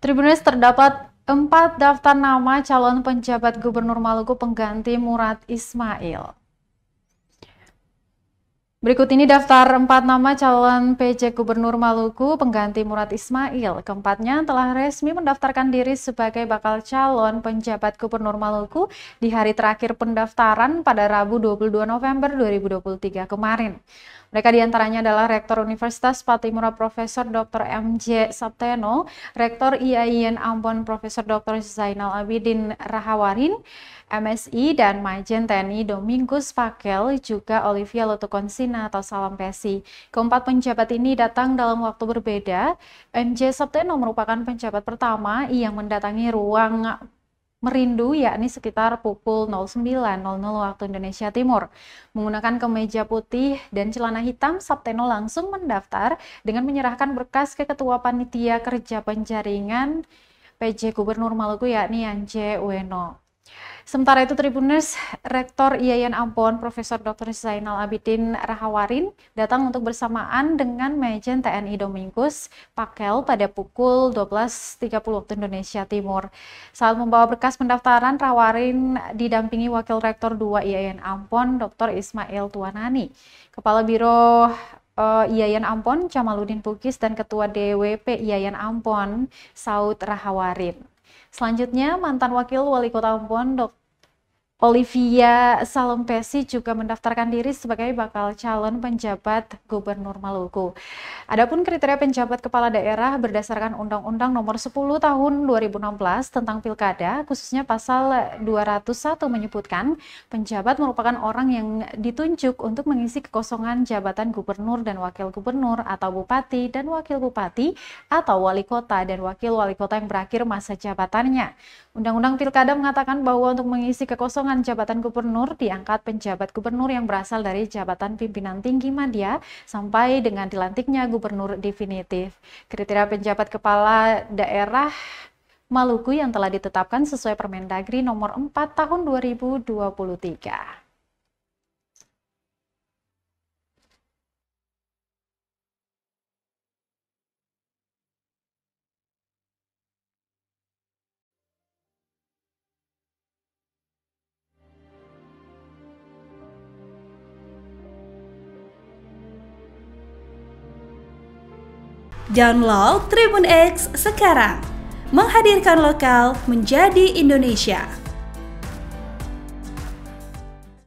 Tribunnews terdapat 4 daftar nama calon penjabat Gubernur Maluku pengganti Murad Ismail. Berikut ini daftar 4 nama calon PJ Gubernur Maluku pengganti Murad Ismail. Keempatnya telah resmi mendaftarkan diri sebagai bakal calon penjabat Gubernur Maluku di hari terakhir pendaftaran pada Rabu 22 November 2023 kemarin. Mereka diantaranya adalah Rektor Universitas Patimura Profesor Dr. M.J. Sapteno, Rektor IAIN Ambon Profesor Dr. Zainal Abidin Rahawarin, MSI dan Majen TNI Domingus Pakel, juga Olivia Lutukonsina atau Salam Pesi. Keempat penjabat ini datang dalam waktu berbeda. M.J. Sapteno merupakan penjabat pertama yang mendatangi ruang Merindu, yakni sekitar pukul 09.00 waktu Indonesia Timur. Menggunakan kemeja putih dan celana hitam, Sapteno langsung mendaftar dengan menyerahkan berkas ke Ketua Panitia Kerja Penjaringan PJ Gubernur Maluku, yakni Yance Ueno. Sementara itu, Tribunnews, Rektor IAIN Ambon Profesor Dr. Zainal Abidin Rahawarin datang untuk bersamaan dengan Majen TNI Domingus Pakel pada pukul 12.30 waktu Indonesia Timur. Saat membawa berkas pendaftaran, Rahawarin didampingi Wakil Rektor 2 IAIN Ambon Dr. Ismail Tuanani, Kepala Biro IAIN Ambon Jamaluddin Bugis, dan Ketua DWP IAIN Ambon Saud Rahawarin. Selanjutnya, mantan Wakil Wali Kota Ambon, Dr. Olivia Salam Pesi juga mendaftarkan diri sebagai bakal calon penjabat Gubernur Maluku. Adapun kriteria penjabat kepala daerah berdasarkan Undang-Undang Nomor 10 Tahun 2016 tentang Pilkada, khususnya pasal 201 menyebutkan penjabat merupakan orang yang ditunjuk untuk mengisi kekosongan jabatan gubernur dan wakil gubernur atau bupati dan wakil bupati atau wali kota dan wakil wali kota yang berakhir masa jabatannya. Undang-Undang Pilkada mengatakan bahwa untuk mengisi kekosongan jabatan gubernur diangkat penjabat gubernur yang berasal dari jabatan pimpinan tinggi madya sampai dengan dilantiknya gubernur definitif. Kriteria penjabat kepala daerah Maluku yang telah ditetapkan sesuai Permendagri nomor 4 tahun 2023. Download Tribun X sekarang, menghadirkan lokal menjadi Indonesia.